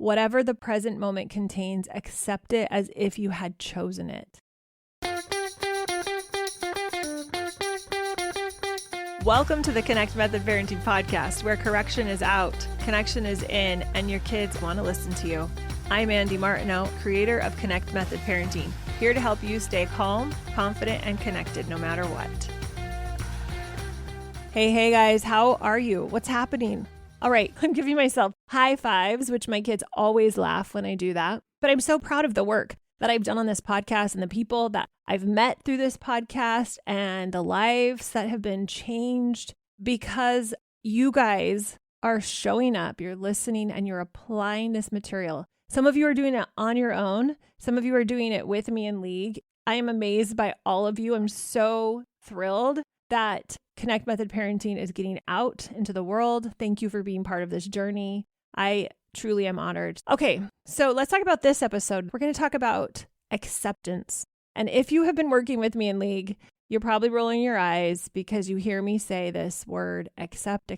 Whatever the present moment contains, accept it as if you had chosen it. Welcome to the Connect Method Parenting Podcast, where correction is out, connection is in, and your kids want to listen to you. I'm Andy Martineau, creator of Connect Method Parenting, here to help you stay calm, confident, and connected no matter what. Hey guys, how are you? What's happening? All right, I'm giving myself high fives, which my kids always laugh when I do that. But I'm so proud of the work that I've done on this podcast and the people that I've met through this podcast and the lives that have been changed because you guys are showing up, you're listening, and you're applying this material. Some of you are doing it on your own. Some of you are doing it with me in league. I am amazed by all of you. I'm so thrilled that Connect Method Parenting is getting out into the world. Thank you for being part of this journey. I truly am honored. Okay, so let's talk about this episode. We're going to talk about acceptance. And if you have been working with me in league, you're probably rolling your eyes because you hear me say this word, accept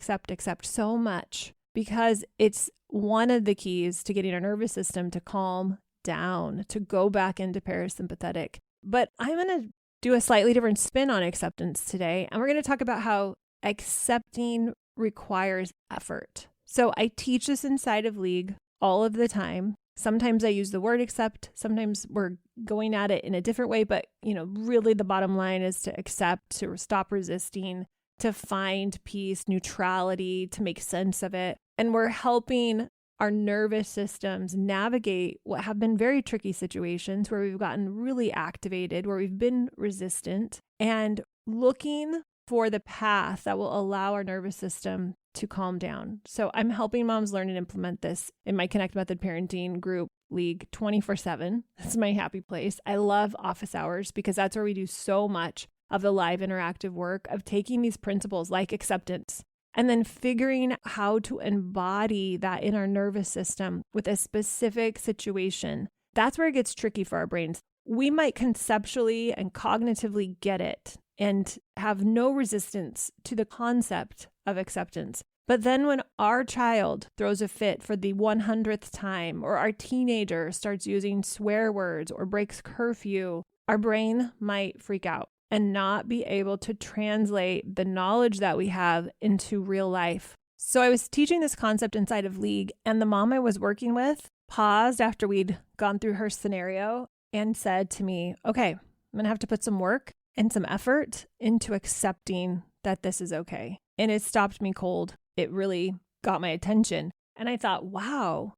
so much, because it's one of the keys to getting our nervous system to calm down, to go back into parasympathetic. But I'm going to do a slightly different spin on acceptance today. And we're going to talk about how accepting requires effort. So I teach this inside of league all of the time. Sometimes I use the word accept. Sometimes we're going at it in a different way. But, really the bottom line is to accept, to stop resisting, to find peace, neutrality, to make sense of it. And we're helping our nervous systems navigate what have been very tricky situations where we've gotten really activated, where we've been resistant, and looking for the path that will allow our nervous system to calm down. So I'm helping moms learn and implement this in my Connect Method Parenting group league 24/7. That's my happy place. I love office hours because that's where we do so much of the live interactive work of taking these principles like acceptance and then figuring how to embody that in our nervous system with a specific situation. That's where it gets tricky for our brains. We might conceptually and cognitively get it and have no resistance to the concept of acceptance. But then when our child throws a fit for the 100th time, or our teenager starts using swear words or breaks curfew, our brain might freak out and not be able to translate the knowledge that we have into real life. So I was teaching this concept inside of league, and the mom I was working with paused after we'd gone through her scenario and said to me, okay, I'm going to have to put some work and some effort into accepting that this is okay. And it stopped me cold. It really got my attention. And I thought, wow,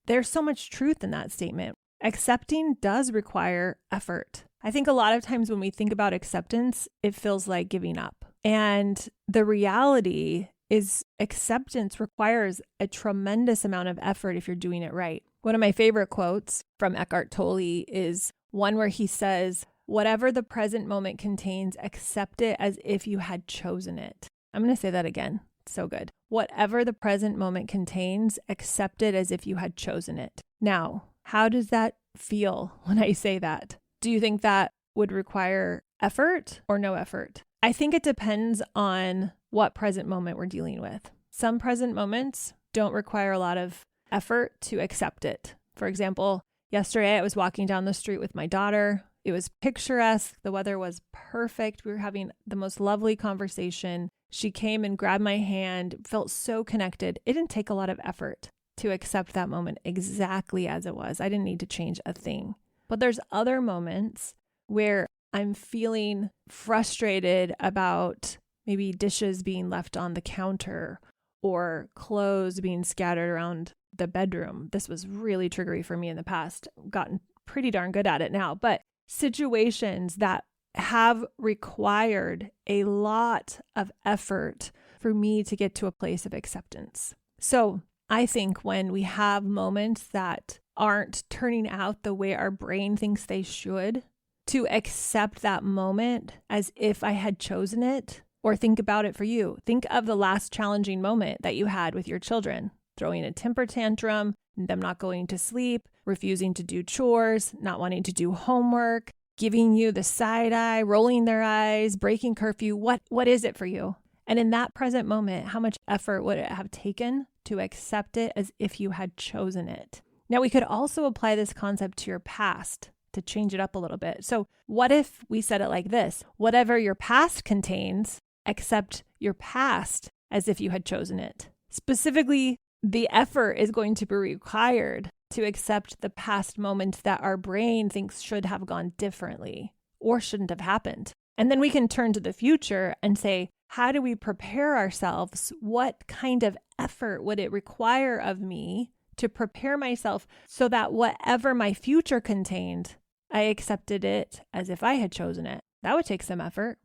there's so much truth in that statement. Accepting does require effort. I think a lot of times when we think about acceptance, it feels like giving up. And the reality is acceptance requires a tremendous amount of effort if you're doing it right. One of my favorite quotes from Eckhart Tolle is one where he says, whatever the present moment contains, accept it as if you had chosen it. I'm going to say that again. So good. Whatever the present moment contains, accept it as if you had chosen it. Now, how does that feel when I say that? Do you think that would require effort or no effort? I think it depends on what present moment we're dealing with. Some present moments don't require a lot of effort to accept it. For example, yesterday I was walking down the street with my daughter. It was picturesque. The weather was perfect. We were having the most lovely conversation. She came and grabbed my hand, felt so connected. It didn't take a lot of effort to accept that moment exactly as it was. I didn't need to change a thing. But there's other moments where I'm feeling frustrated about maybe dishes being left on the counter or clothes being scattered around the bedroom. This was really triggery for me in the past. I've gotten pretty darn good at it now. But situations that have required a lot of effort for me to get to a place of acceptance. So I think when we have moments that aren't turning out the way our brain thinks they should, to accept that moment as if I had chosen it, or think about it for you. Think of the last challenging moment that you had with your children, throwing a temper tantrum, them not going to sleep, refusing to do chores, not wanting to do homework, giving you the side eye, rolling their eyes, breaking curfew. What is it for you? And in that present moment, how much effort would it have taken to accept it as if you had chosen it. Now, we could also apply this concept to your past to change it up a little bit. So what if we said it like this? Whatever your past contains, accept your past as if you had chosen it. Specifically, the effort is going to be required to accept the past moments that our brain thinks should have gone differently or shouldn't have happened. And then we can turn to the future and say, how do we prepare ourselves? What kind of effort would it require of me to prepare myself so that whatever my future contained, I accepted it as if I had chosen it? That would take some effort.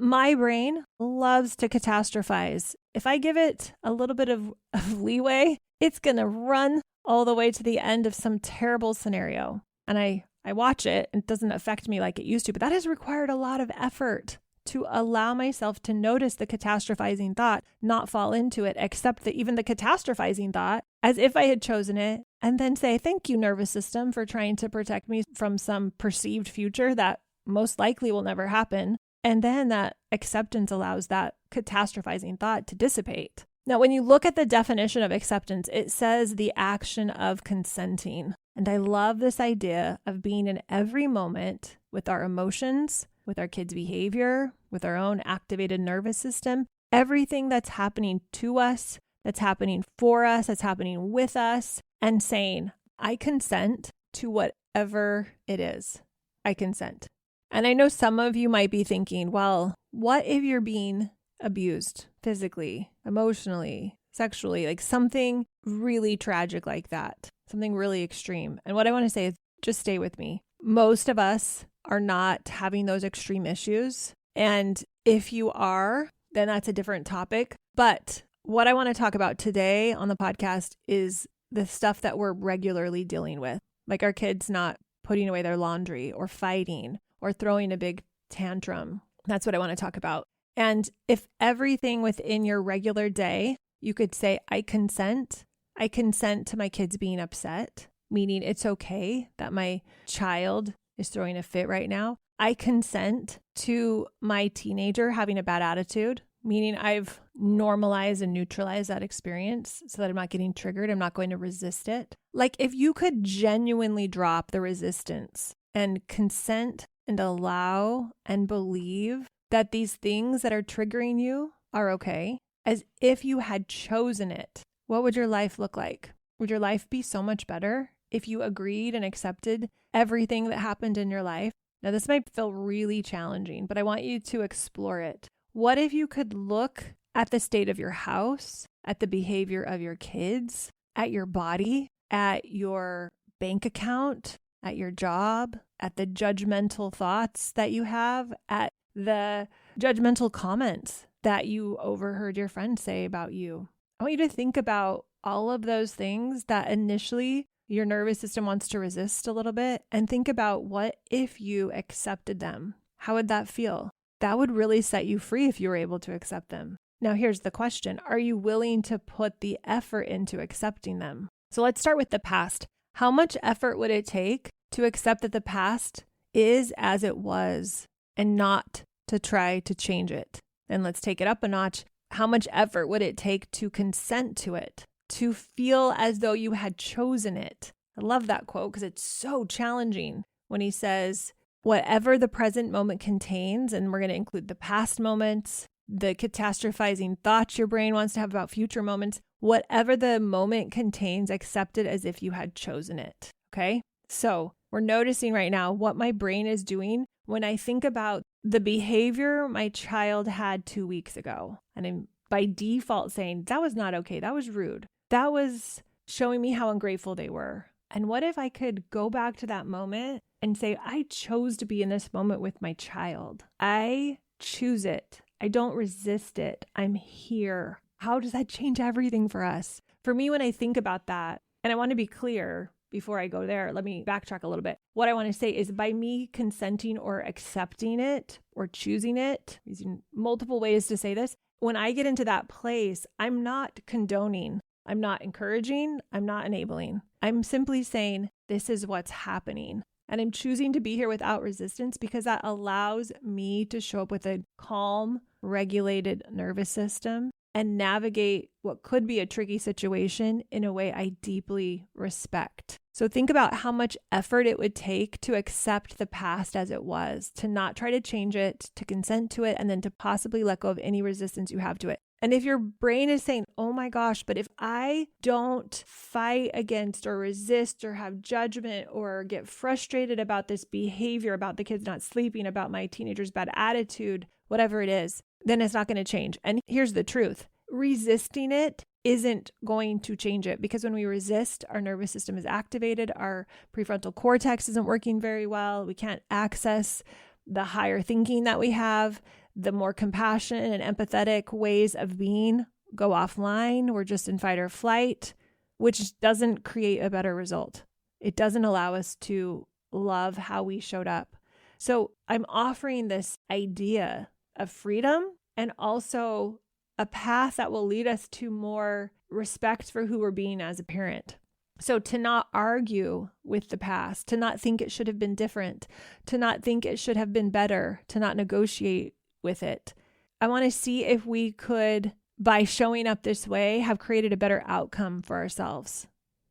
My brain loves to catastrophize. If I give it a little bit of leeway, it's going to run all the way to the end of some terrible scenario. And I watch it. It doesn't affect me like it used to, but that has required a lot of effort to allow myself to notice the catastrophizing thought, not fall into it, accept that even the catastrophizing thought as if I had chosen it, and then say, thank you, nervous system, for trying to protect me from some perceived future that most likely will never happen. And then that acceptance allows that catastrophizing thought to dissipate. Now, when you look at the definition of acceptance, it says the action of consenting. And I love this idea of being in every moment with our emotions, with our kids' behavior, with our own activated nervous system, everything that's happening to us, that's happening for us, that's happening with us, and saying, I consent to whatever it is. I consent. And I know some of you might be thinking, well, what if you're being abused physically, emotionally, sexually, like something really tragic like that, something really extreme? And what I want to say is just stay with me. Most of us are not having those extreme issues. And if you are, then that's a different topic. But what I want to talk about today on the podcast is the stuff that we're regularly dealing with, like our kids not putting away their laundry or fighting or throwing a big tantrum. That's what I want to talk about. And if everything within your regular day, you could say, I consent to my kids being upset, meaning it's okay that my child is throwing a fit right now. I consent to my teenager having a bad attitude, meaning I've normalized and neutralized that experience so that I'm not getting triggered. I'm not going to resist it. Like if you could genuinely drop the resistance and consent and allow and believe that these things that are triggering you are okay, as if you had chosen it, what would your life look like? Would your life be so much better if you agreed and accepted everything that happened in your life? Now, this might feel really challenging, but I want you to explore it. What if you could look at the state of your house, at the behavior of your kids, at your body, at your bank account, at your job, at the judgmental thoughts that you have, at the judgmental comments that you overheard your friend say about you? I want you to think about all of those things that initially your nervous system wants to resist a little bit, and think about what if you accepted them? How would that feel? That would really set you free if you were able to accept them. Now, here's the question. Are you willing to put the effort into accepting them? So let's start with the past. How much effort would it take to accept that the past is as it was and not to try to change it? And let's take it up a notch. How much effort would it take to consent to it, to feel as though you had chosen it? I love that quote because it's so challenging when he says, whatever the present moment contains, and we're going to include the past moments, the catastrophizing thoughts your brain wants to have about future moments, whatever the moment contains, accept it as if you had chosen it. Okay? So we're noticing right now what my brain is doing when I think about the behavior my child had 2 weeks ago. And I'm by default saying, that was not okay. That was rude. That was showing me how ungrateful they were. And what if I could go back to that moment and say, I chose to be in this moment with my child. I choose it. I don't resist it. I'm here. How does that change everything for us? For me, when I think about that, and I want to be clear before I go there, let me backtrack a little bit. What I want to say is by me consenting or accepting it or choosing it, using multiple ways to say this, when I get into that place, I'm not condoning, I'm not encouraging, I'm not enabling. I'm simply saying, this is what's happening. And I'm choosing to be here without resistance because that allows me to show up with a calm, regulated nervous system and navigate what could be a tricky situation in a way I deeply respect. So think about how much effort it would take to accept the past as it was, to not try to change it, to consent to it, and then to possibly let go of any resistance you have to it. And if your brain is saying, oh my gosh, but if I don't fight against or resist or have judgment or get frustrated about this behavior, about the kids not sleeping, about my teenager's bad attitude, whatever it is, then it's not going to change. And here's the truth. Resisting it isn't going to change it, because when we resist, our nervous system is activated. Our prefrontal cortex isn't working very well. We can't access the higher thinking that we have. The more compassionate and empathetic ways of being go offline. We're just in fight or flight, which doesn't create a better result. It doesn't allow us to love how we showed up. So I'm offering this idea of freedom and also a path that will lead us to more respect for who we're being as a parent. So to not argue with the past, to not think it should have been different, to not think it should have been better, to not negotiate with it. I want to see if we could, by showing up this way, have created a better outcome for ourselves,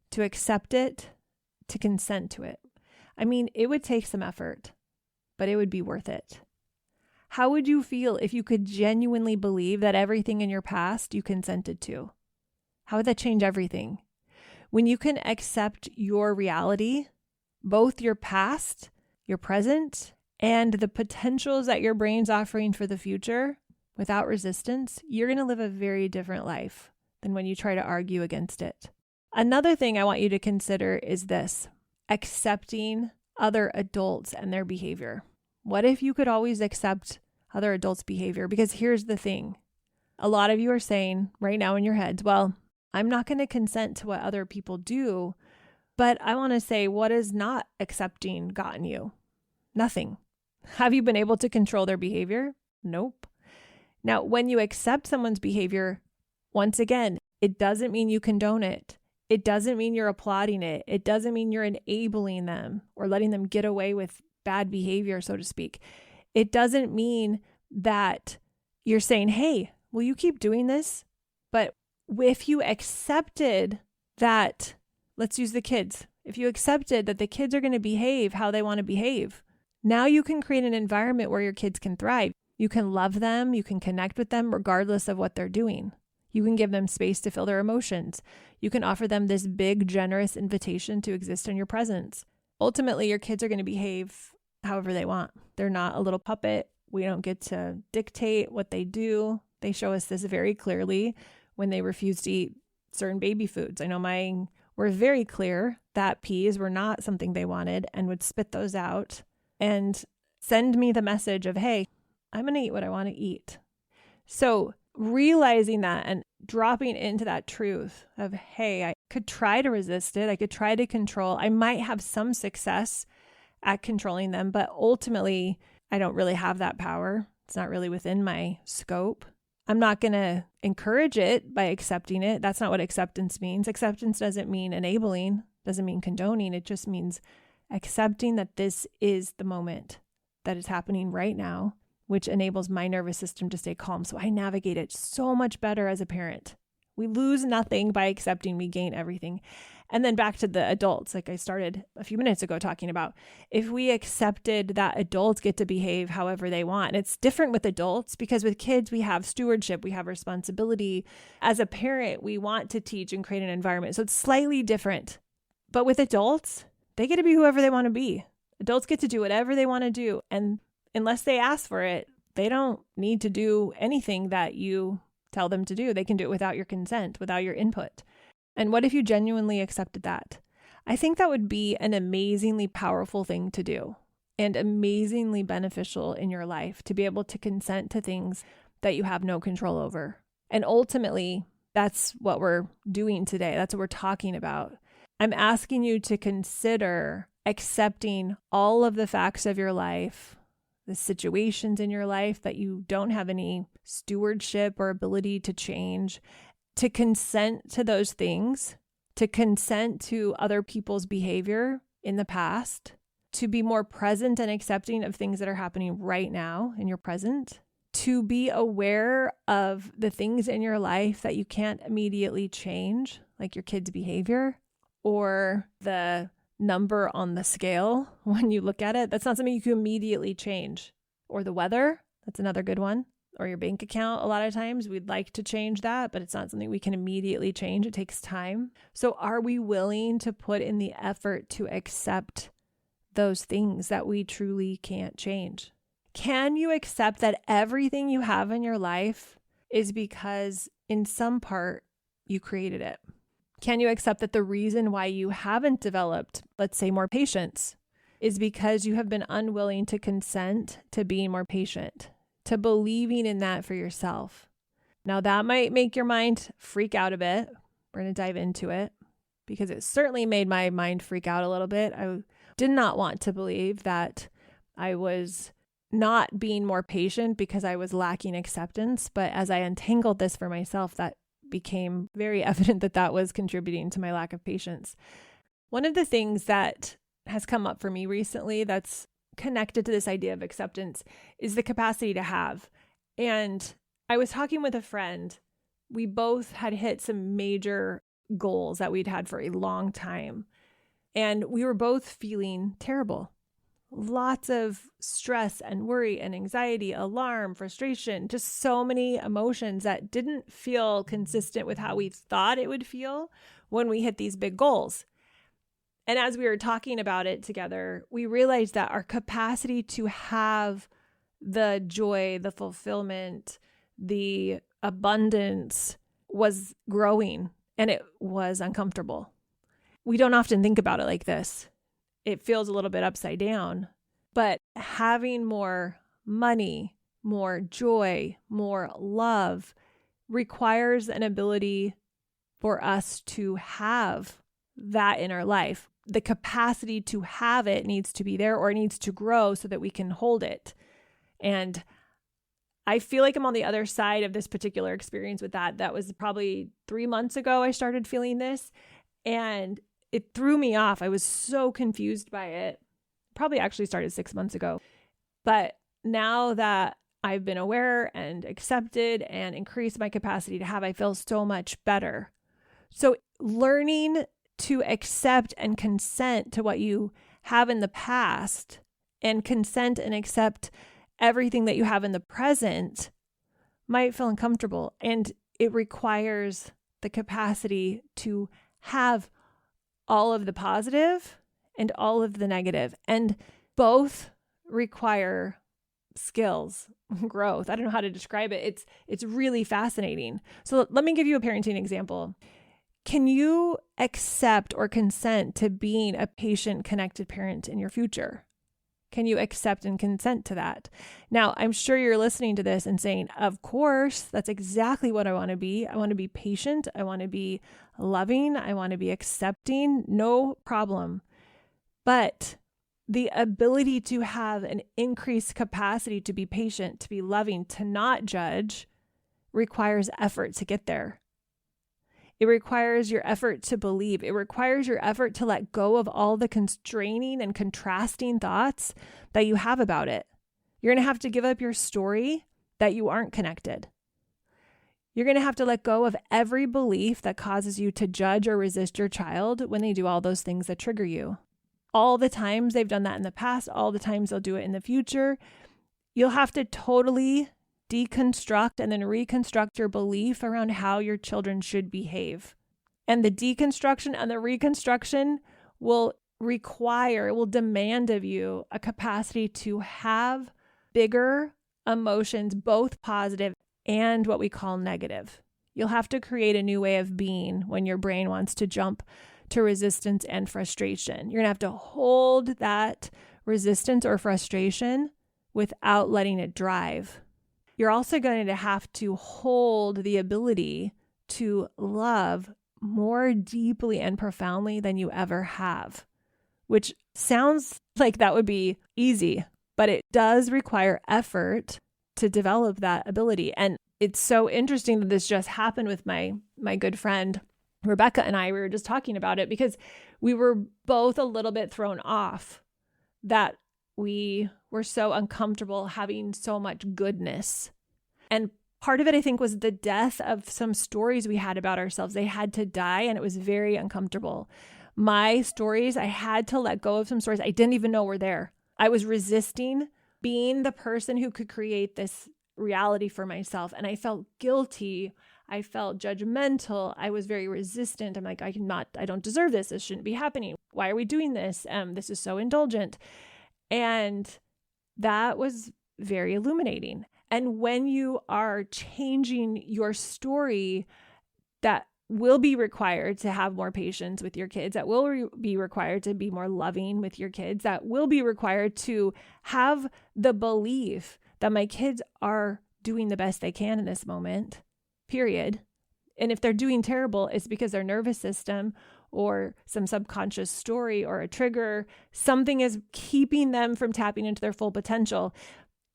to accept it, to consent to it. I mean, it would take some effort, but it would be worth it. How would you feel if you could genuinely believe that everything in your past you consented to? How would that change everything? When you can accept your reality, both your past, your present, and the potentials that your brain's offering for the future without resistance, you're going to live a very different life than when you try to argue against it. Another thing I want you to consider is this: accepting other adults and their behavior. What if you could always accept other adults' behavior? Because here's the thing. A lot of you are saying right now in your heads, well, I'm not going to consent to what other people do, but I want to say, what has not accepting gotten you? Nothing. Have you been able to control their behavior? Nope. Now, when you accept someone's behavior, once again, it doesn't mean you condone it. It doesn't mean you're applauding it. It doesn't mean you're enabling them or letting them get away with bad behavior, so to speak. It doesn't mean that you're saying, hey, will you keep doing this? But if you accepted that, let's use the kids. If you accepted that the kids are going to behave how they want to behave, now you can create an environment where your kids can thrive. You can love them. You can connect with them regardless of what they're doing. You can give them space to feel their emotions. You can offer them this big, generous invitation to exist in your presence. Ultimately, your kids are going to behave however they want. They're not a little puppet. We don't get to dictate what they do. They show us this very clearly when they refuse to eat certain baby foods. I know mine were very clear that peas were not something they wanted and would spit those out and send me the message of, hey, I'm going to eat what I want to eat. So realizing that and dropping into that truth of, hey, I could try to resist it. I could try to control. I might have some success at controlling them, but ultimately, I don't really have that power. It's not really within my scope. I'm not going to encourage it by accepting it. That's not what acceptance means. Acceptance doesn't mean enabling, doesn't mean condoning. It just means accepting that this is the moment that is happening right now, which enables my nervous system to stay calm. So I navigate it so much better as a parent. We lose nothing by accepting, we gain everything. And then back to the adults, like I started a few minutes ago talking about, if we accepted that adults get to behave however they want, and it's different with adults because with kids, we have stewardship, we have responsibility. As a parent, we want to teach and create an environment. So it's slightly different. But with adults, they get to be whoever they want to be. Adults get to do whatever they want to do. And unless they ask for it, they don't need to do anything that you tell them to do. They can do it without your consent, without your input. And what if you genuinely accepted that? I think that would be an amazingly powerful thing to do and amazingly beneficial in your life to be able to consent to things that you have no control over. And ultimately, that's what we're doing today. That's what we're talking about. I'm asking you to consider accepting all of the facts of your life, the situations in your life that you don't have any stewardship or ability to change, to consent to those things, to consent to other people's behavior in the past, to be more present and accepting of things that are happening right now in your present, to be aware of the things in your life that you can't immediately change, like your kid's behavior or the number on the scale when you look at it. That's not something you can immediately change. Or the weather, that's another good one. Or your bank account. A lot of times we'd like to change that, but it's not something we can immediately change. It takes time. So are we willing to put in the effort to accept those things that we truly can't change? Can you accept that everything you have in your life is because in some part you created it? Can you accept that the reason why you haven't developed, let's say, more patience is because you have been unwilling to consent to being more patient, to believing in that for yourself? Now that might make your mind freak out a bit. We're going to dive into it because it certainly made my mind freak out a little bit. I did not want to believe that I was not being more patient because I was lacking acceptance. But as I untangled this for myself, that became very evident that that was contributing to my lack of patience. One of the things that has come up for me recently that's connected to this idea of acceptance is the capacity to have. And I was talking with a friend. We both had hit some major goals that we'd had for a long time. And we were both feeling terrible. Lots of stress and worry and anxiety, alarm, frustration, just so many emotions that didn't feel consistent with how we thought it would feel when we hit these big goals. And as we were talking about it together, we realized that our capacity to have the joy, the fulfillment, the abundance was growing, and it was uncomfortable. We don't often think about it like this. It feels a little bit upside down, but having more money, more joy, more love requires an ability for us to have that in our life. The capacity to have it needs to be there, or it needs to grow so that we can hold it. And I feel like I'm on the other side of this particular experience with that. That was probably 3 months ago I started feeling this, and it threw me off. I was so confused by it. Probably actually started 6 months ago. But now that I've been aware and accepted and increased my capacity to have, I feel so much better. So learning to accept and consent to what you have in the past and consent and accept everything that you have in the present might feel uncomfortable. And it requires the capacity to have all of the positive and all of the negative. And both require skills, growth. I don't know how to describe it. It's really fascinating. So let me give you a parenting example. Can you accept or consent to being a patient, connected parent in your future? Can you accept and consent to that? Now, I'm sure you're listening to this and saying, of course, that's exactly what I want to be. I want to be patient. I want to be loving. I want to be accepting. No problem. But the ability to have an increased capacity to be patient, to be loving, to not judge requires effort to get there. It requires your effort to believe. It requires your effort to let go of all the constraining and contrasting thoughts that you have about it. You're going to have to give up your story that you aren't connected. You're going to have to let go of every belief that causes you to judge or resist your child when they do all those things that trigger you. All the times they've done that in the past, all the times they'll do it in the future, you'll have to totally deconstruct and then reconstruct your belief around how your children should behave. And the deconstruction and the reconstruction will demand of you a capacity to have bigger emotions, both positive and what we call negative. You'll have to create a new way of being when your brain wants to jump to resistance and frustration. You're going to have to hold that resistance or frustration without letting it drive. You're also going to have to hold the ability to love more deeply and profoundly than you ever have, which sounds like that would be easy, but it does require effort to develop that ability. And it's so interesting that this just happened with my good friend, Rebecca, and I. We were just talking about it because we were both a little bit thrown off that we were so uncomfortable having so much goodness And part of it, I think, was the death of some stories we had about ourselves. They had to die, and it was very uncomfortable. My stories, I had to let go of some stories I didn't even know were there. I was resisting being the person who could create this reality for myself. And I felt guilty. I felt judgmental. I was very resistant. I'm like, I don't deserve this. This shouldn't be happening. Why are we doing this? This is so indulgent. And that was very illuminating. And when you are changing your story, that will be required to have more patience with your kids, that will be required to be more loving with your kids, that will be required to have the belief that my kids are doing the best they can in this moment, period. And if they're doing terrible, it's because their nervous system or some subconscious story or a trigger, something is keeping them from tapping into their full potential.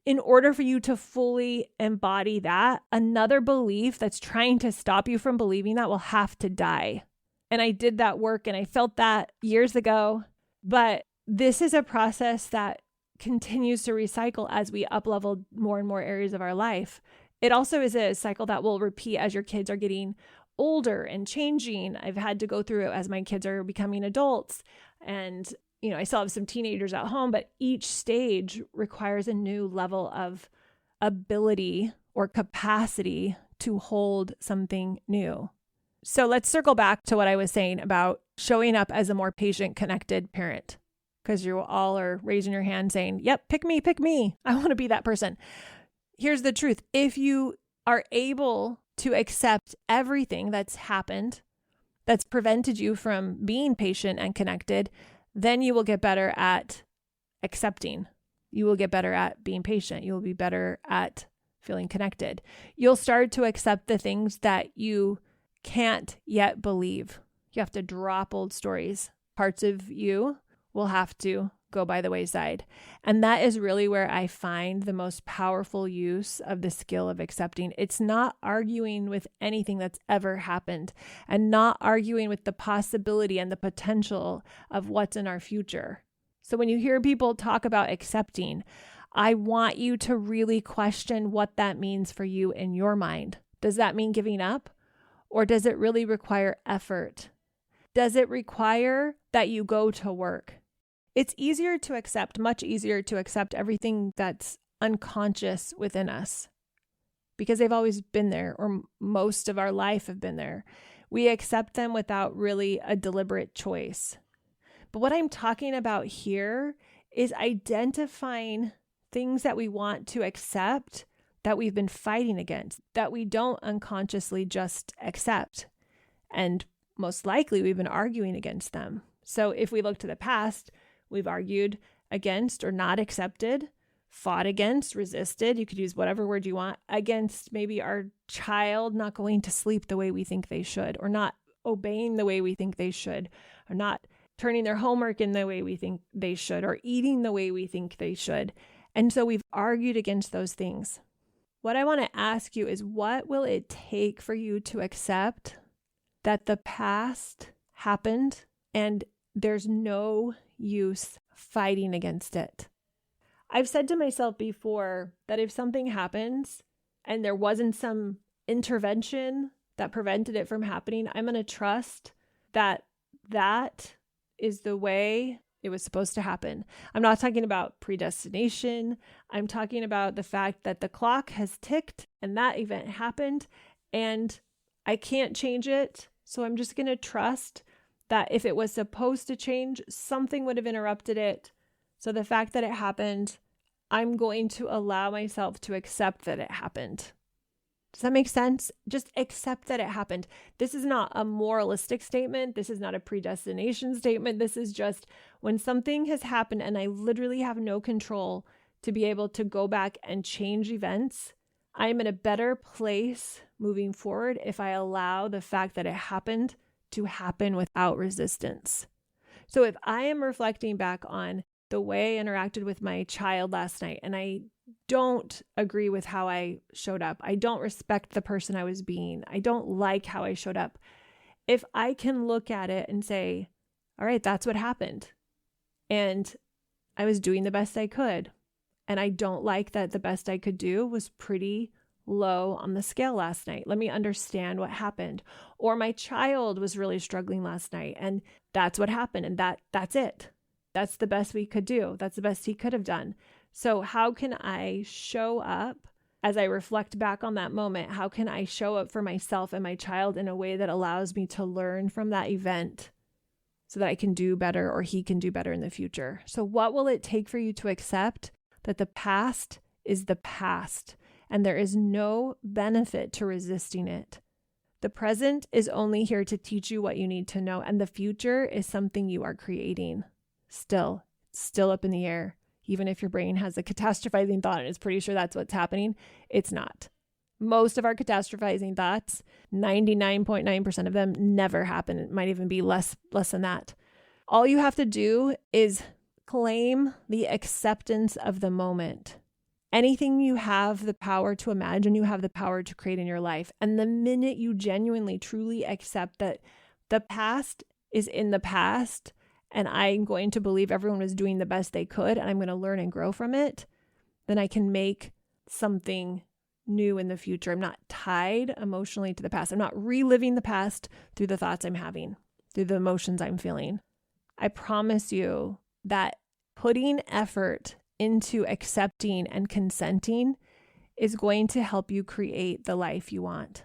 In order for you to fully embody that, another belief that's trying to stop you from believing that will have to die. And I did that work and I felt that years ago, but this is a process that continues to recycle as we up-level more and more areas of our life. It also is a cycle that will repeat as your kids are getting older and changing. I've had to go through it as my kids are becoming adults, and I still have some teenagers at home, but each stage requires a new level of ability or capacity to hold something new. So let's circle back to what I was saying about showing up as a more patient, connected parent, because you all are raising your hand saying, yep, pick me. I want to be that person. Here's the truth. If you are able to accept everything that's happened, that's prevented you from being patient and connected, then you will get better at accepting. You will get better at being patient. You will be better at feeling connected. You'll start to accept the things that you can't yet believe. You have to drop old stories. Parts of you will have to go by the wayside. And that is really where I find the most powerful use of the skill of accepting. It's not arguing with anything that's ever happened and not arguing with the possibility and the potential of what's in our future. So when you hear people talk about accepting, I want you to really question what that means for you in your mind. Does that mean giving up? Or does it really require effort? Does it require that you go to work? It's easier to accept, much easier to accept everything that's unconscious within us because they've always been there, or most of our life have been there. We accept them without really a deliberate choice. But what I'm talking about here is identifying things that we want to accept that we've been fighting against, that we don't unconsciously just accept. And most likely we've been arguing against them. So if we look to the past, we've argued against or not accepted, fought against, resisted, you could use whatever word you want, against maybe our child not going to sleep the way we think they should, or not obeying the way we think they should, or not turning their homework in the way we think they should, or eating the way we think they should. And so we've argued against those things. What I want to ask you is, what will it take for you to accept that the past happened and there's no use fighting against it? I've said to myself before that if something happens and there wasn't some intervention that prevented it from happening, I'm going to trust that that is the way it was supposed to happen. I'm not talking about predestination. I'm talking about the fact that the clock has ticked and that event happened and I can't change it. So I'm just going to trust that if it was supposed to change, something would have interrupted it. So the fact that it happened, I'm going to allow myself to accept that it happened. Does that make sense? Just accept that it happened. This is not a moralistic statement. This is not a predestination statement. This is just when something has happened and I literally have no control to be able to go back and change events, I'm in a better place moving forward if I allow the fact that it happened to happen without resistance. So if I am reflecting back on the way I interacted with my child last night and I don't agree with how I showed up, I don't respect the person I was being, I don't like how I showed up, if I can look at it and say, all right, that's what happened. And I was doing the best I could. And I don't like that the best I could do was pretty low on the scale last night. Let me understand what happened. Or my child was really struggling last night and that's what happened. And that's it. That's the best we could do. That's the best he could have done. So how can I show up as I reflect back on that moment? How can I show up for myself and my child in a way that allows me to learn from that event so that I can do better or he can do better in the future? So what will it take for you to accept that the past is the past and there is no benefit to resisting it? The present is only here to teach you what you need to know, and the future is something you are creating. Still up in the air. Even if your brain has a catastrophizing thought and is pretty sure that's what's happening, it's not. Most of our catastrophizing thoughts, 99.9% of them never happen. It might even be less than that. All you have to do is claim the acceptance of the moment. Anything you have the power to imagine, you have the power to create in your life. And the minute you genuinely, truly accept that the past is in the past, and I'm going to believe everyone was doing the best they could, and I'm going to learn and grow from it, then I can make something new in the future. I'm not tied emotionally to the past. I'm not reliving the past through the thoughts I'm having, through the emotions I'm feeling. I promise you that putting effort into accepting and consenting is going to help you create the life you want.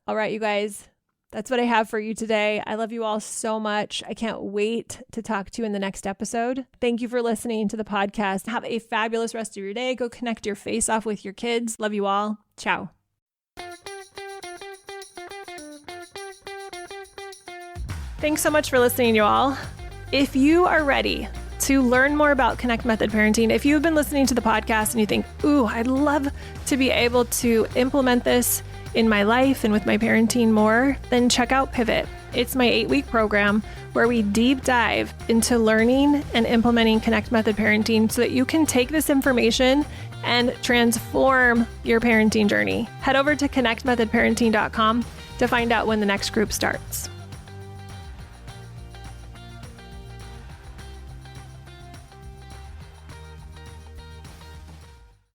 All right, you guys, that's what I have for you today. I love you all so much. I can't wait to talk to you in the next episode. Thank you for listening to the podcast. Have a fabulous rest of your day. Go connect your face off with your kids. Love you all. Ciao. Thanks so much for listening, you all. If you are ready to learn more about Connect Method Parenting, if you've been listening to the podcast and you think, ooh, I'd love to be able to implement this in my life and with my parenting more, then check out Pivot. It's my 8-week program where we deep dive into learning and implementing Connect Method Parenting so that you can take this information and transform your parenting journey. Head over to connectmethodparenting.com to find out when the next group starts.